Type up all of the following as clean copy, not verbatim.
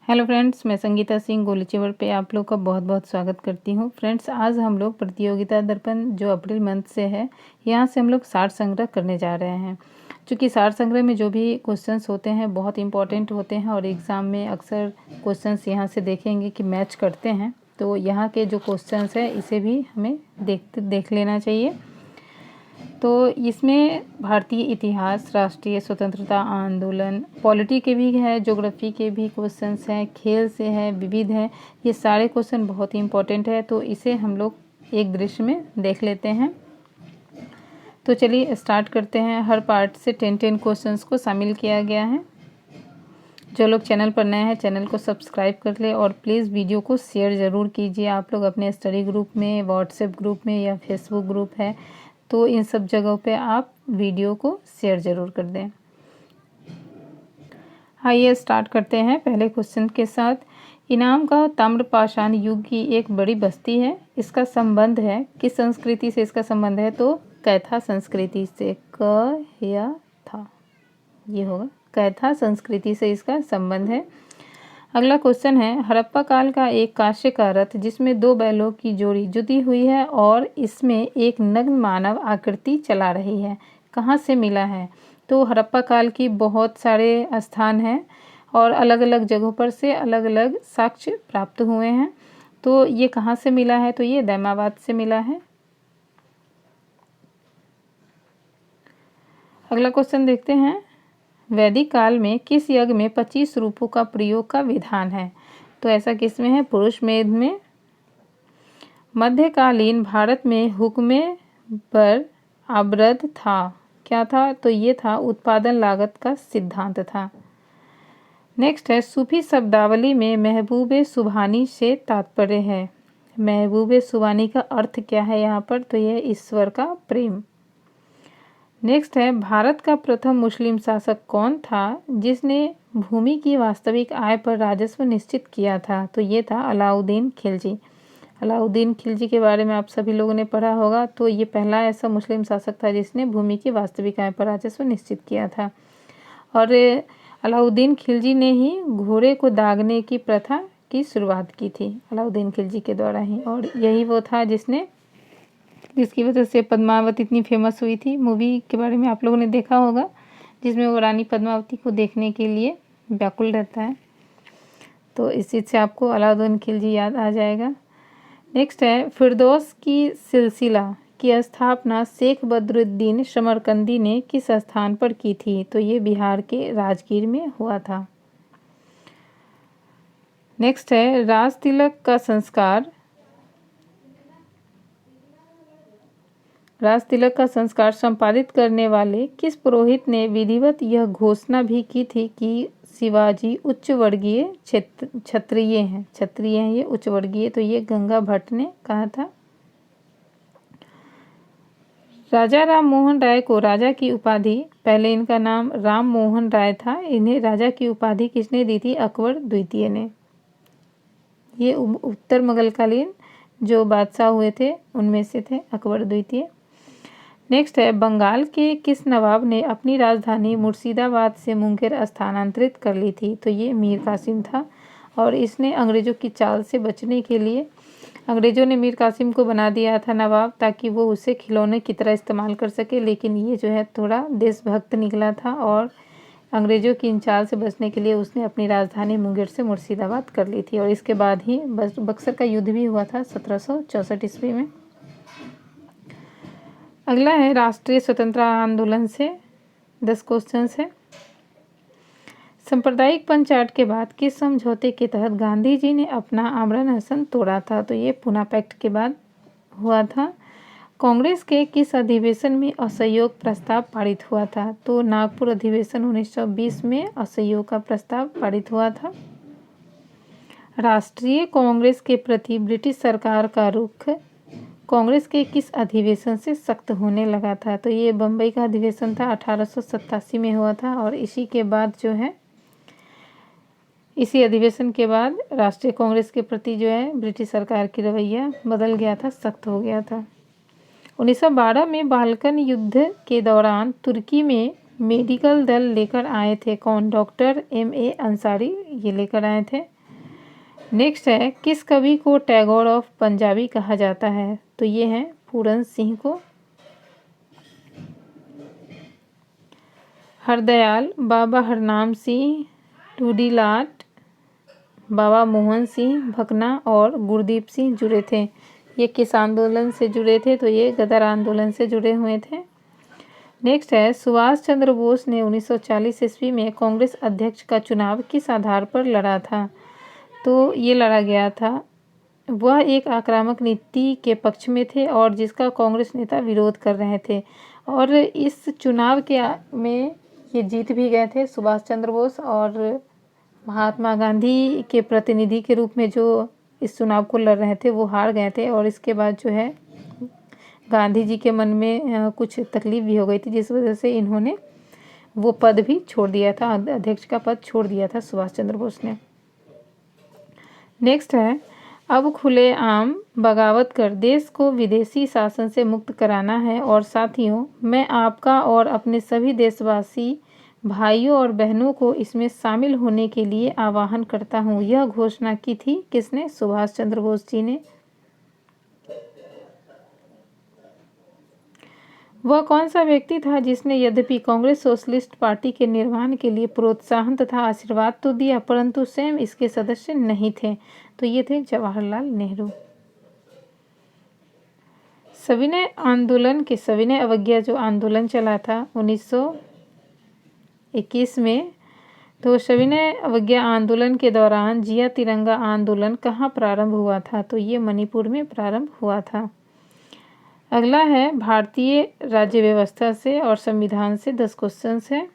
Hello friends, मैं संगीता सिंह गोलीचेवर पे आप लोग का बहुत बहुत स्वागत करती हूँ। फ्रेंड्स, आज हम लोग प्रतियोगिता दर्पण जो अप्रैल मंथ से है, यहाँ से हम लोग सार संग्रह करने जा रहे हैं। क्योंकि सार संग्रह में जो भी क्वेश्चंस होते हैं बहुत इंपॉर्टेंट होते हैं और एग्ज़ाम में अक्सर क्वेश्चंस यहाँ से देखेंगे कि मैच करते हैं। तो यहाँ के जो क्वेश्चंस है इसे भी हमें देख लेना चाहिए। तो इसमें भारतीय इतिहास, राष्ट्रीय स्वतंत्रता आंदोलन, पॉलिटी के भी है, ज्योग्राफी के भी क्वेश्चंस हैं, खेल से है, विविध है। ये सारे क्वेश्चन बहुत ही इंपॉर्टेंट है, तो इसे हम लोग एक दृश्य में देख लेते हैं। तो चलिए स्टार्ट करते हैं। हर पार्ट से 10 क्वेश्चंस को शामिल किया गया है। जो लोग चैनल पर नए हैं चैनल को सब्सक्राइब कर ले और प्लीज़ वीडियो को शेयर ज़रूर कीजिए। आप लोग अपने स्टडी ग्रुप में, व्हाट्सएप ग्रुप में या फेसबुक ग्रुप है तो इन सब जगहों पे आप वीडियो को शेयर ज़रूर कर दें। आइए स्टार्ट करते हैं पहले क्वेश्चन के साथ। इनाम का ताम्रपाषाण युग की एक बड़ी बस्ती है, इसका संबंध है किस संस्कृति से? इसका संबंध है तो कैथा संस्कृति से। क या था, ये होगा कैथा संस्कृति से इसका संबंध है। अगला क्वेश्चन है, हड़प्पा काल का एक कांस्य का रथ जिसमें 2 बैलों की जोड़ी जुटी हुई है और इसमें एक नग्न मानव आकृति चला रही है, कहाँ से मिला है? तो हड़प्पा काल की बहुत सारे स्थान हैं और अलग अलग जगहों पर से अलग अलग साक्ष्य प्राप्त हुए हैं। तो ये कहाँ से मिला है? तो ये दैमाबाद से मिला है। अगला क्वेश्चन देखते हैं, वैदिक काल में किस यज्ञ में 25 रूपों का प्रयोग का विधान है? तो ऐसा किस में है? पुरुष मेध में। मध्यकालीन भारत में हुक्मे पर आबद्ध था, क्या था? तो ये था उत्पादन लागत का सिद्धांत था। नेक्स्ट है, सूफी शब्दावली में महबूबे सुभानी से तात्पर्य है। महबूबे सुभानी का अर्थ क्या है यहाँ पर? तो यह ईश्वर का प्रेम। नेक्स्ट है, भारत का प्रथम मुस्लिम शासक कौन था जिसने भूमि की वास्तविक आय पर राजस्व निश्चित किया था? तो ये था अलाउद्दीन खिलजी। अलाउद्दीन खिलजी के बारे में आप सभी लोगों ने पढ़ा होगा। तो ये पहला ऐसा मुस्लिम शासक था जिसने भूमि की वास्तविक आय पर राजस्व निश्चित किया था। और अलाउद्दीन खिलजी ने ही घोड़े को दागने की प्रथा की शुरुआत की थी, अलाउद्दीन खिलजी के द्वारा ही। और यही वो था जिसकी वजह से पद्मावत इतनी फेमस हुई थी। मूवी के बारे में आप लोगों ने देखा होगा जिसमें वो रानी पद्मावती को देखने के लिए व्याकुल रहता है। तो इस चीज़ से आपको अलाउद्दीन खिलजी याद आ जाएगा। नेक्स्ट है, फिरदौस की सिलसिला की स्थापना शेख बदरुद्दीन समरकंदी ने किस स्थान पर की थी? तो ये बिहार के राजगीर में हुआ था। नेक्स्ट है, राज तिलक का संस्कार संपादित करने वाले किस पुरोहित ने विधिवत यह घोषणा भी की थी कि शिवाजी उच्च वर्गीय क्षत्रिय हैं, ये उच्च वर्गीय? तो ये गंगा भट्ट ने कहा था। राजा राम मोहन राय को राजा की उपाधि, पहले इनका नाम राम मोहन राय था, इन्हें राजा की उपाधि किसने दी थी? अकबर द्वितीय ने। ये उत्तर मुगलकालीन जो बादशाह हुए थे उनमें से थे अकबर द्वितीय। नेक्स्ट है, बंगाल के किस नवाब ने अपनी राजधानी मुर्शिदाबाद से मुंगेर स्थानांतरित कर ली थी? तो ये मीर कासिम था। और इसने अंग्रेज़ों की चाल से बचने के लिए अंग्रेज़ों ने मीर कासिम को बना दिया था नवाब, ताकि वो उसे खिलौने की तरह इस्तेमाल कर सके। लेकिन ये जो है थोड़ा देशभक्त निकला था और अंग्रेज़ों की इन चाल से बचने के लिए उसने अपनी राजधानी मुंगेर से मुर्शिदाबाद कर ली थी। और इसके बाद ही बक्सर का युद्ध भी हुआ था 1764 ईस्वी में। अगला है, राष्ट्रीय स्वतंत्रता आंदोलन से 10 क्वेश्चंस है। सांप्रदायिक पंचायत के बाद किस समझौते के तहत गांधी जी ने अपना आमरण अनशन तोड़ा था? तो ये पूना पैक्ट के बाद हुआ था। कांग्रेस के किस अधिवेशन में असहयोग प्रस्ताव पारित हुआ था? तो नागपुर अधिवेशन 1920 में असहयोग का प्रस्ताव पारित हुआ था। राष्ट्रीय कांग्रेस के प्रति ब्रिटिश सरकार का रुख कांग्रेस के किस अधिवेशन से सख्त होने लगा था? तो ये बम्बई का अधिवेशन था, 1887 में हुआ था। और इसी के बाद जो है, इसी अधिवेशन के बाद राष्ट्रीय कांग्रेस के प्रति जो है ब्रिटिश सरकार की रवैया बदल गया था, सख्त हो गया था। 1912 में बाल्कन युद्ध के दौरान तुर्की में मेडिकल दल लेकर आए थे कौन? Doctor M.A. अंसारी ये लेकर आए थे। नेक्स्ट है, किस कवि को टैगोर ऑफ पंजाबी कहा जाता है? तो ये है पूरन सिंह को। हरदयाल, बाबा हरनाम सिंह टूडीलाट, बाबा मोहन सिंह भकना और गुरदीप सिंह जुड़े थे। ये किस आंदोलन से जुड़े थे? तो ये गदर आंदोलन से जुड़े हुए थे। नेक्स्ट है, सुभाष चंद्र बोस ने 1940 ईस्वी में कांग्रेस अध्यक्ष का चुनाव किस आधार पर लड़ा था? तो ये लड़ा गया था, वह एक आक्रामक नीति के पक्ष में थे और जिसका कांग्रेस नेता विरोध कर रहे थे, और इस चुनाव में ये जीत भी गए थे सुभाष चंद्र बोस, और महात्मा गांधी के प्रतिनिधि के रूप में जो इस चुनाव को लड़ रहे थे वो हार गए थे। और इसके बाद जो है गांधी जी के मन में कुछ तकलीफ भी हो गई थी, जिस वजह से इन्होंने वो पद भी छोड़ दिया था, अध्यक्ष का पद छोड़ दिया था सुभाष चंद्र बोस ने। नेक्स्ट है, अब खुलेआम बगावत कर देश को विदेशी शासन से मुक्त कराना है, और साथियों मैं आपका और अपने सभी देशवासी भाइयों और बहनों को इसमें शामिल होने के लिए आह्वान करता हूँ। यह घोषणा की थी किसने? सुभाष चंद्र बोस जी ने। वह कौन सा व्यक्ति था जिसने यद्यपि कांग्रेस सोशलिस्ट पार्टी के निर्माण के लिए प्रोत्साहन तथा आशीर्वाद तो दिया, परंतु स्वयं इसके सदस्य नहीं थे? तो ये थे जवाहरलाल नेहरू। सविनय आंदोलन के सविनय अवज्ञा जो आंदोलन चला था 1921 में, तो सविनय अवज्ञा आंदोलन के दौरान जिया तिरंगा आंदोलन कहाँ प्रारंभ हुआ था? तो ये मणिपुर में प्रारंभ हुआ था। अगला है, भारतीय राज्य व्यवस्था से और संविधान से 10 क्वेश्चंस है,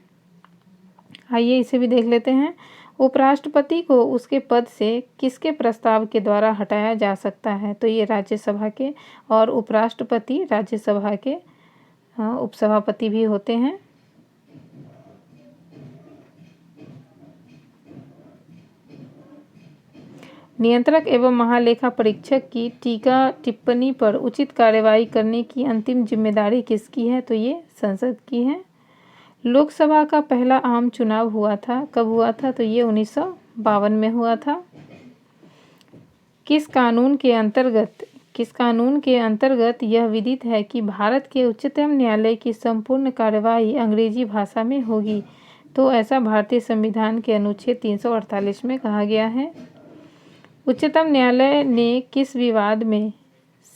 आइए इसे भी देख लेते हैं। उपराष्ट्रपति को उसके पद से किसके प्रस्ताव के द्वारा हटाया जा सकता है? तो ये राज्यसभा के, और उपराष्ट्रपति राज्यसभा के उपसभापति भी होते हैं। नियंत्रक एवं महालेखा परीक्षक की टीका टिप्पणी पर उचित कार्यवाही करने की अंतिम जिम्मेदारी किसकी है? तो ये संसद की है। लोकसभा का पहला आम चुनाव हुआ था, कब हुआ था? तो ये 1952 में हुआ था। किस कानून के अंतर्गत यह विदित है कि भारत के उच्चतम न्यायालय की संपूर्ण कार्यवाही अंग्रेजी भाषा में होगी? तो ऐसा भारतीय संविधान के अनुच्छेद 348 में कहा गया है। उच्चतम न्यायालय ने किस विवाद में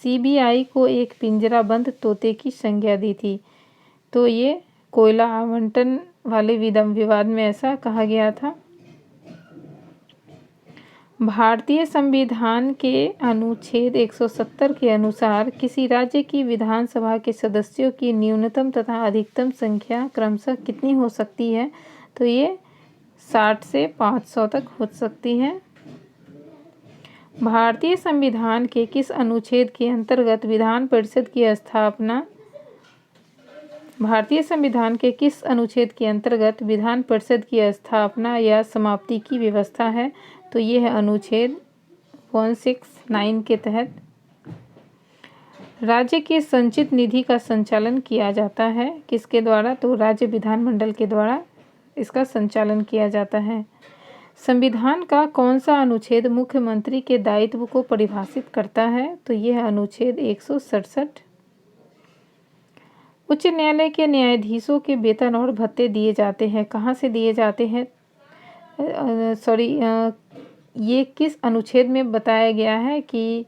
सीबीआई को एक पिंजराबंद तोते की संज्ञा दी थी? तो ये कोयला आवंटन वाले विवाद में ऐसा कहा गया था। भारतीय संविधान के अनुच्छेद 170 के अनुसार किसी राज्य की विधानसभा के सदस्यों की न्यूनतम तथा अधिकतम संख्या क्रमशः कितनी हो सकती है? तो ये 60 से 500 तक हो सकती है। भारतीय संविधान के किस अनुच्छेद के अंतर्गत विधान परिषद की स्थापना या समाप्ति की व्यवस्था है? तो ये है अनुच्छेद 169 के तहत। राज्य के संचित निधि का संचालन किया जाता है किसके द्वारा? तो राज्य विधानमंडल के द्वारा इसका संचालन किया जाता है। संविधान का कौन सा अनुच्छेद मुख्यमंत्री के दायित्व को परिभाषित करता है? तो यह है अनुच्छेद 167। उच्च न्यायालय के न्यायाधीशों के वेतन और भत्ते दिए जाते हैं, कहाँ से दिए जाते हैं? ये किस अनुच्छेद में बताया गया है कि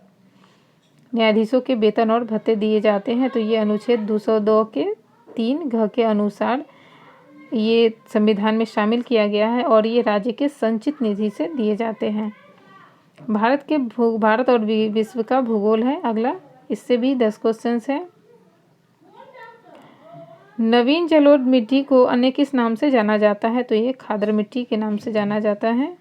न्यायाधीशों के वेतन और भत्ते दिए जाते हैं? तो ये अनुच्छेद 202 के 3 घ के अनुसार ये संविधान में शामिल किया गया है, और ये राज्य के संचित निधि से दिए जाते हैं। भारत और विश्व का भूगोल है अगला, इससे भी 10 क्वेश्चंस है। नवीन जलोढ़ मिट्टी को अन्य किस नाम से जाना जाता है? तो ये खादर मिट्टी के नाम से जाना जाता है।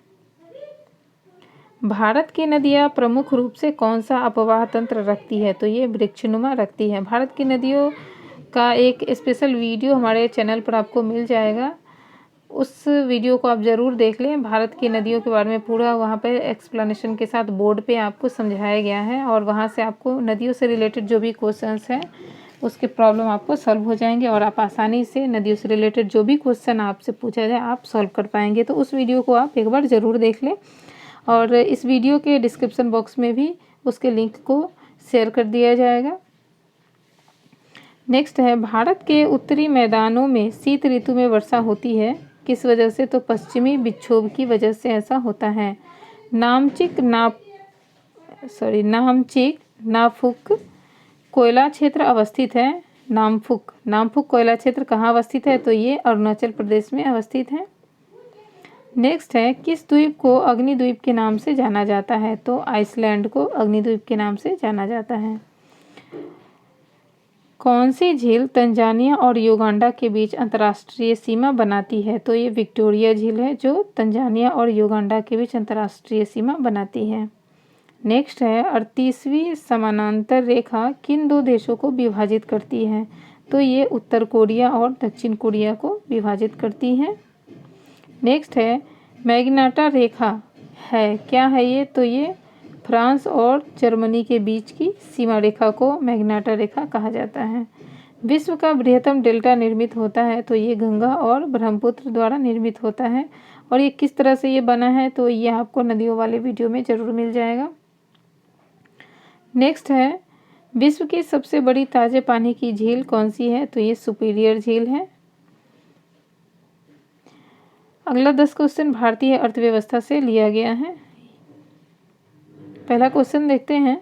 भारत की नदियाँ प्रमुख रूप से कौन सा अपवाह तंत्र रखती है? तो ये वृक्षनुमा रखती है। भारत की नदियों का एक स्पेशल वीडियो हमारे चैनल पर आपको मिल जाएगा, उस वीडियो को आप ज़रूर देख लें। भारत की नदियों के बारे में पूरा वहाँ पे एक्सप्लेनेशन के साथ बोर्ड पे आपको समझाया गया है, और वहाँ से आपको नदियों से रिलेटेड जो भी क्वेश्चंस हैं उसके प्रॉब्लम आपको सॉल्व हो जाएंगे, और आप आसानी से नदियों से रिलेटेड जो भी क्वेश्चन आपसे पूछा जाए आप सॉल्व कर पाएंगे। तो उस वीडियो को आप एक बार ज़रूर देख लें। और इस वीडियो के डिस्क्रिप्शन बॉक्स में भी उसके लिंक को शेयर कर दिया जाएगा। नेक्स्ट है, भारत के उत्तरी मैदानों में शीत ऋतु में वर्षा होती है, किस वजह से? तो पश्चिमी विक्षोभ की वजह से ऐसा होता है। नामचिक नामफुक कोयला क्षेत्र अवस्थित है। नामफुक कोयला क्षेत्र कहाँ अवस्थित है? तो ये अरुणाचल प्रदेश में अवस्थित है। नेक्स्ट है, किस द्वीप को अग्निद्वीप के नाम से जाना जाता है? तो आइसलैंड को अग्निद्वीप के नाम से जाना जाता है। कौन सी झील तंजानिया और युगांडा के बीच अंतर्राष्ट्रीय सीमा बनाती है? तो ये विक्टोरिया झील है जो तंजानिया और युगांडा के बीच अंतर्राष्ट्रीय सीमा बनाती है। नेक्स्ट है, 38वीं समानांतर रेखा किन दो देशों को विभाजित करती है? तो ये उत्तर कोरिया और दक्षिण कोरिया को विभाजित करती है। नेक्स्ट है, मैग्नाटा रेखा है, क्या है ये? तो ये फ्रांस और जर्मनी के बीच की सीमा रेखा को मैग्नाटा रेखा कहा जाता है। विश्व का बृहत्तम डेल्टा निर्मित होता है, तो ये गंगा और ब्रह्मपुत्र द्वारा निर्मित होता है। और ये किस तरह से ये बना है? तो ये आपको नदियों वाले वीडियो में ज़रूर मिल जाएगा। नेक्स्ट है, विश्व की सबसे बड़ी ताज़े पानी की झील कौन सी है? तो ये सुपीरियर झील है। अगला 10 क्वेश्चन भारतीय अर्थव्यवस्था से लिया गया है। पहला क्वेश्चन देखते हैं,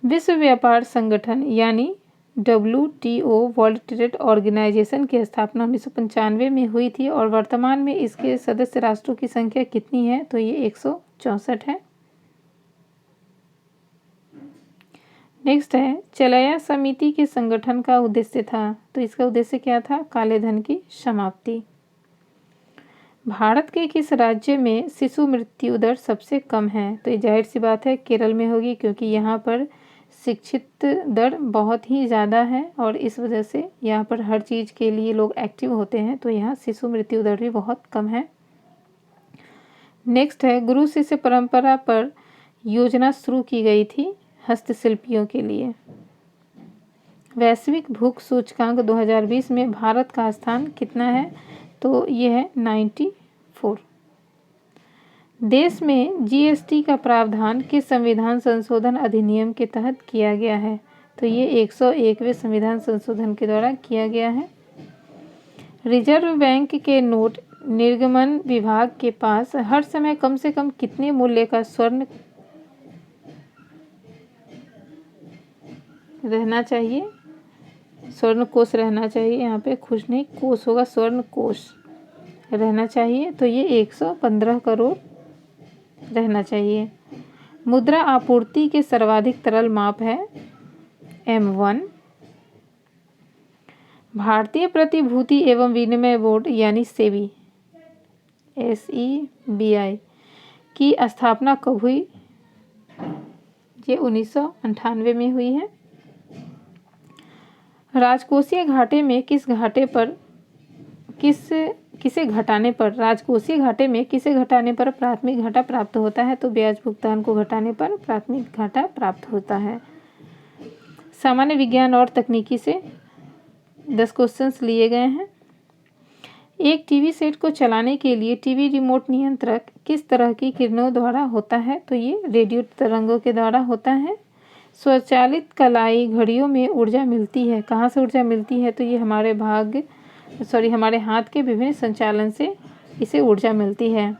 विश्व व्यापार संगठन यानी WTO वर्ल्ड ट्रेड ऑर्गेनाइजेशन की स्थापना 1995 में हुई थी और वर्तमान में इसके सदस्य राष्ट्रों की संख्या कितनी है? तो ये 164 है। नेक्स्ट है, चलया समिति के संगठन का उद्देश्य था, तो इसका उद्देश्य क्या था? काले धन की समाप्ति। भारत के किस राज्य में शिशु मृत्यु दर सबसे कम है? तो ये जाहिर सी बात है केरल में होगी, क्योंकि यहाँ पर शिक्षित दर बहुत ही ज़्यादा है और इस वजह से यहाँ पर हर चीज़ के लिए लोग एक्टिव होते हैं, तो यहाँ शिशु मृत्यु दर भी बहुत कम है। नेक्स्ट है, गुरु शिष्य परंपरा पर योजना शुरू की गई थी हस्तशिल्पियों के लिए। वैश्विक भूख सूचकांक 2020 में भारत का स्थान कितना है? तो ये है 94। देश में GST का प्रावधान किस संविधान संशोधन अधिनियम के तहत किया गया है? तो ये 101वें संविधान संशोधन के द्वारा किया गया है। रिजर्व बैंक के नोट निर्गमन विभाग के पास हर समय कम से कम कितने मूल्य का स्वर्ण रहना चाहिए? स्वर्ण कोष रहना चाहिए, यहाँ पे खुश नहीं कोष होगा, स्वर्ण कोष रहना चाहिए। तो ये 115 करोड़ रहना चाहिए। मुद्रा आपूर्ति के सर्वाधिक तरल माप है M1। भारतीय प्रतिभूति एवं विनिमय बोर्ड यानी सेबी SEBI की स्थापना कब हुई? ये 1998 में हुई है। राजकोषीय घाटे में किसे घटाने पर प्राथमिक घाटा प्राप्त होता है? तो ब्याज भुगतान को घटाने पर प्राथमिक घाटा प्राप्त होता है। सामान्य विज्ञान और तकनीकी से 10 क्वेश्चंस लिए गए हैं। एक टीवी सेट को चलाने के लिए टीवी रिमोट नियंत्रक किस तरह की किरणों द्वारा होता है? तो ये रेडियो तरंगों के द्वारा होता है। स्वचालित कलाई घड़ियों में ऊर्जा मिलती है, कहाँ से ऊर्जा मिलती है? तो ये हमारे हाथ के विभिन्न संचालन से इसे ऊर्जा मिलती है।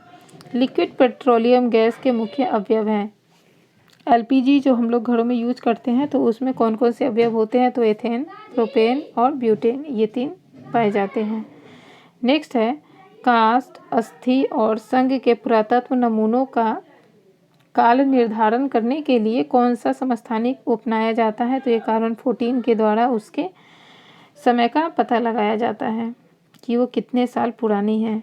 लिक्विड पेट्रोलियम गैस के मुख्य अवयव हैं। LPG जो हम लोग घरों में यूज करते हैं, तो उसमें कौन कौन से अवयव होते हैं? तो एथेन, प्रोपेन और ब्यूटेन, ये 3 पाए जाते हैं। नेक्स्ट है, कास्ट, अस्थि और संघ के पुरातत्व नमूनों का काल निर्धारण करने के लिए कौन सा समस्थानिक अपनाया जाता है? तो ये कार्बन 14 के द्वारा उसके समय का पता लगाया जाता है कि वो कितने साल पुरानी है।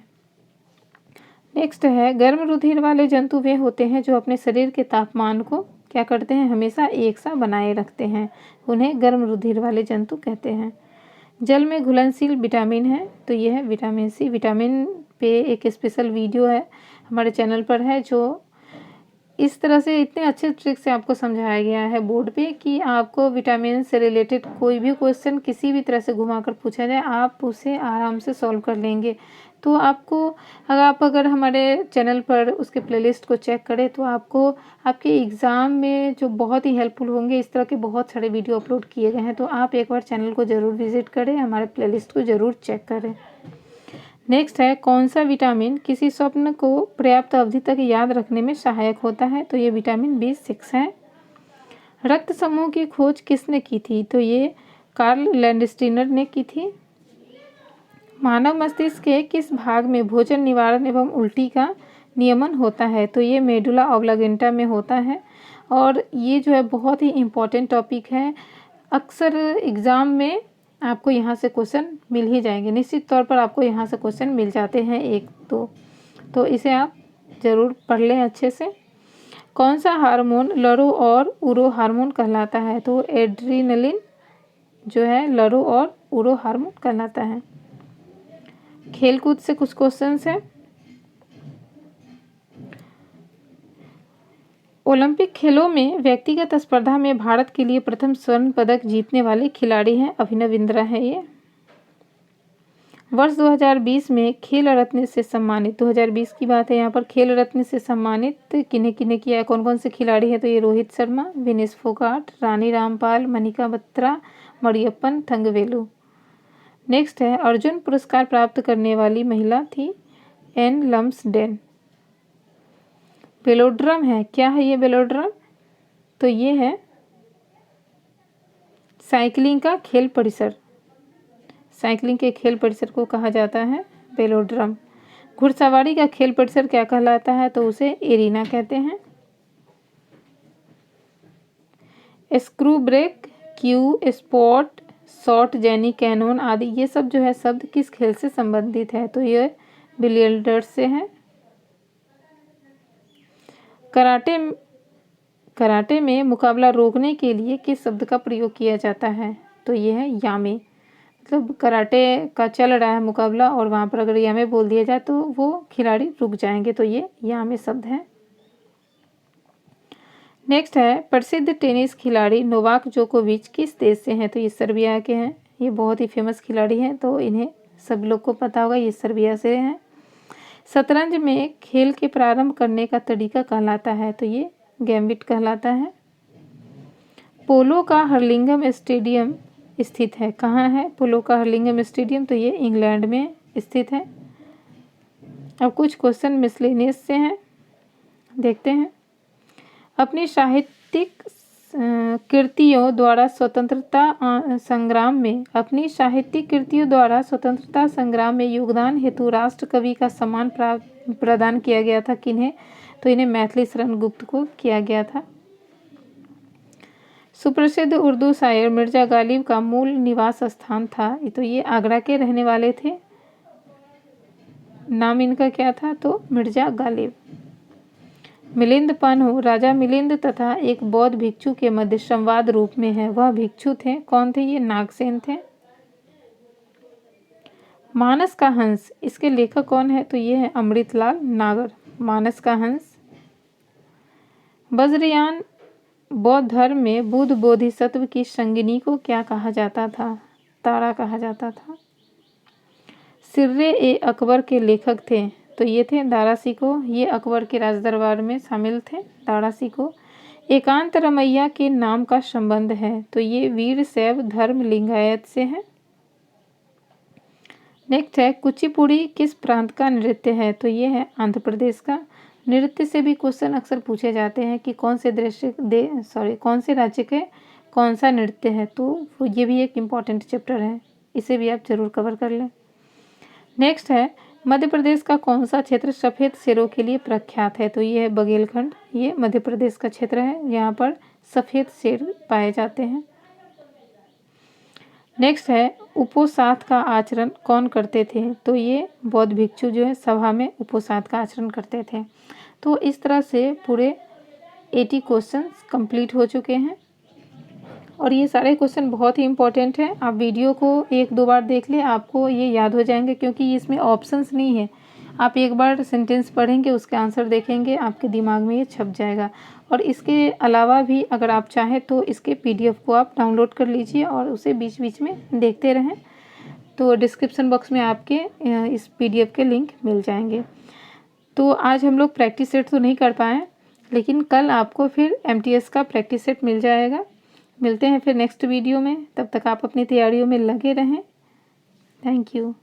नेक्स्ट है, गर्म रुधिर वाले जंतु वे होते हैं जो अपने शरीर के तापमान को क्या करते हैं? हमेशा एक सा बनाए रखते हैं, उन्हें गर्म रुधिर वाले जंतु कहते हैं। जल में घुलनशील विटामिन है, तो यह है विटामिन C। विटामिन पे एक स्पेशल वीडियो है हमारे चैनल पर है, जो इस तरह से इतने अच्छे ट्रिक से आपको समझाया गया है बोर्ड पे कि आपको विटामिन से रिलेटेड कोई भी क्वेश्चन किसी भी तरह से घुमाकर पूछा जाए, आप उसे आराम से सॉल्व कर लेंगे। तो आपको अगर हमारे चैनल पर उसके प्लेलिस्ट को चेक करें तो आपको आपके एग्ज़ाम में जो बहुत ही हेल्पफुल होंगे, इस तरह के बहुत सारे वीडियो अपलोड किए गए हैं। तो आप एक बार चैनल को ज़रूर विज़िट करें, हमारे प्लेलिस्ट को ज़रूर चेक करें। नेक्स्ट है, कौन सा विटामिन किसी स्वप्न को पर्याप्त अवधि तक याद रखने में सहायक होता है? तो ये विटामिन B6 है। रक्त समूह की खोज किसने की थी? तो ये कार्ल लैंडस्टीनर ने की थी। मानव मस्तिष्क के किस भाग में भोजन निवारण एवं उल्टी का नियमन होता है? तो ये मेडुला ऑब्लागेंटा में होता है। और ये जो है बहुत ही इम्पॉर्टेंट टॉपिक है। अक्सर एग्ज़ाम में आपको यहाँ से क्वेश्चन मिल ही जाएंगे, निश्चित तौर पर आपको यहाँ से क्वेश्चन मिल जाते हैं एक दो, तो इसे आप ज़रूर पढ़ लें अच्छे से। कौन सा हार्मोन लरो और उरो हार्मोन कहलाता है? तो एड्रीनलिन जो है लरो और उरो हार्मोन कहलाता है। खेलकूद से कुछ क्वेश्चंस हैं। ओलंपिक खेलों में व्यक्तिगत स्पर्धा में भारत के लिए प्रथम स्वर्ण पदक जीतने वाले खिलाड़ी हैं अभिनव बिंद्रा है ये। वर्ष 2020 में खेल रत्न से सम्मानित, 2020 की बात है यहाँ पर, खेल रत्न से सम्मानित किन्हें किन्हें किया है, कौन कौन से खिलाड़ी हैं? तो ये रोहित शर्मा, विनेश फोगाट, रानी रामपाल, मनिका बत्रा, मरियप्पन थंगवेलु। नेक्स्ट है, अर्जुन पुरस्कार प्राप्त करने वाली महिला थी एन लम्सडेन। वेलोड्रम है, क्या है ये वेलोड्रम? तो ये है साइकिलिंग का खेल परिसर, साइकिलिंग के खेल परिसर को कहा जाता है वेलोड्रम। घुड़सवारी का खेल परिसर क्या कहलाता है? तो उसे एरिना कहते हैं। Screw break, cue, spot, shot, jenny, cannon आदि ये सब जो है शब्द किस खेल से संबंधित है? तो ये बिलियर्ड्स से है। कराटे में मुकाबला रोकने के लिए किस शब्द का प्रयोग किया जाता है? तो ये है यामे। मतलब कराटे का चल रहा है मुकाबला और वहाँ पर अगर यामे बोल दिया जाए तो वो खिलाड़ी रुक जाएंगे, तो ये यामे शब्द है। नेक्स्ट है, प्रसिद्ध टेनिस खिलाड़ी नोवाक जोकोविच किस देश से हैं? तो ये सर्बिया के हैं। ये बहुत ही फेमस खिलाड़ी हैं, तो इन्हें सब लोग को पता होगा, ये सर्बिया से हैं। शतरंज में खेल के प्रारंभ करने का तरीका कहलाता है? तो ये गैम्बिट कहलाता है। पोलो का हर्लिंगम स्टेडियम स्थित है, कहाँ है पोलो का हर्लिंगम स्टेडियम? तो ये इंग्लैंड में स्थित है। अब कुछ क्वेश्चन मिसलेनियस से हैं, देखते हैं। अपनी साहित्यिक कृतियों द्वारा स्वतंत्रता संग्राम में योगदान हेतु राष्ट्र कवि का सम्मान प्रदान किया गया था किन्हें? तो इन्हें मैथिली शरण गुप्त को किया गया था। सुप्रसिद्ध उर्दू शायर मिर्जा गालिब का मूल निवास स्थान था, तो ये आगरा के रहने वाले थे। नाम इनका क्या था? तो मिर्जा गालिब। मिलिंद पन्हु राजा मिलिंद तथा एक बौद्ध भिक्षु के मध्य संवाद रूप में है, वह भिक्षु थे, कौन थे? ये नागसेन थे। मानस का हंस, इसके लेखक कौन है? तो ये है अमृतलाल नागर। मानस का हंस। वज्रयान बौद्ध धर्म में बुद्ध बोधिसत्व की संगिनी को क्या कहा जाता था? तारा कहा जाता था। सिर्रे ए अकबर के लेखक थे, तो ये थे दारा शिकोह। ये अकबर के राजदरबार में शामिल थे, दारा शिकोह। एकांत रमैया के नाम का संबंध है, तो ये वीर शैव धर्म लिंगायत से है। नेक्स्ट है, कुचिपुड़ी किस प्रांत का नृत्य है? तो ये है आंध्र प्रदेश का। नृत्य से भी क्वेश्चन अक्सर पूछे जाते हैं कि कौन से राज्य के कौन सा नृत्य है, तो ये भी एक इम्पॉर्टेंट चैप्टर है, इसे भी आप जरूर कवर कर लें। नेक्स्ट है, मध्य प्रदेश का कौन सा क्षेत्र सफ़ेद शेरों के लिए प्रख्यात है? तो ये है बघेलखंड। ये मध्य प्रदेश का क्षेत्र है, यहाँ पर सफ़ेद शेर पाए जाते हैं। नेक्स्ट है, उपोषात का आचरण कौन करते थे? तो ये बौद्ध भिक्षु जो है सभा में उपोषात का आचरण करते थे। तो इस तरह से पूरे 80 क्वेश्चंस कंप्लीट हो चुके हैं और ये सारे क्वेश्चन बहुत ही इंपॉर्टेंट हैं। आप वीडियो को एक दो बार देख लें, आपको ये याद हो जाएंगे, क्योंकि इसमें ऑप्शंस नहीं है। आप एक बार सेंटेंस पढ़ेंगे, उसके आंसर देखेंगे, आपके दिमाग में ये छप जाएगा। और इसके अलावा भी अगर आप चाहें तो इसके PDF को आप डाउनलोड कर लीजिए और उसे बीच बीच में देखते रहें। तो डिस्क्रिप्शन बॉक्स में आपके इस PDF के लिंक मिल जाएंगे। तो आज हम लोग प्रैक्टिस सेट तो नहीं कर पाए, लेकिन कल आपको फिर MTS का प्रैक्टिस सेट मिल जाएगा। मिलते हैं फिर नेक्स्ट वीडियो में, तब तक आप अपनी तैयारियों में लगे रहें। Thank you.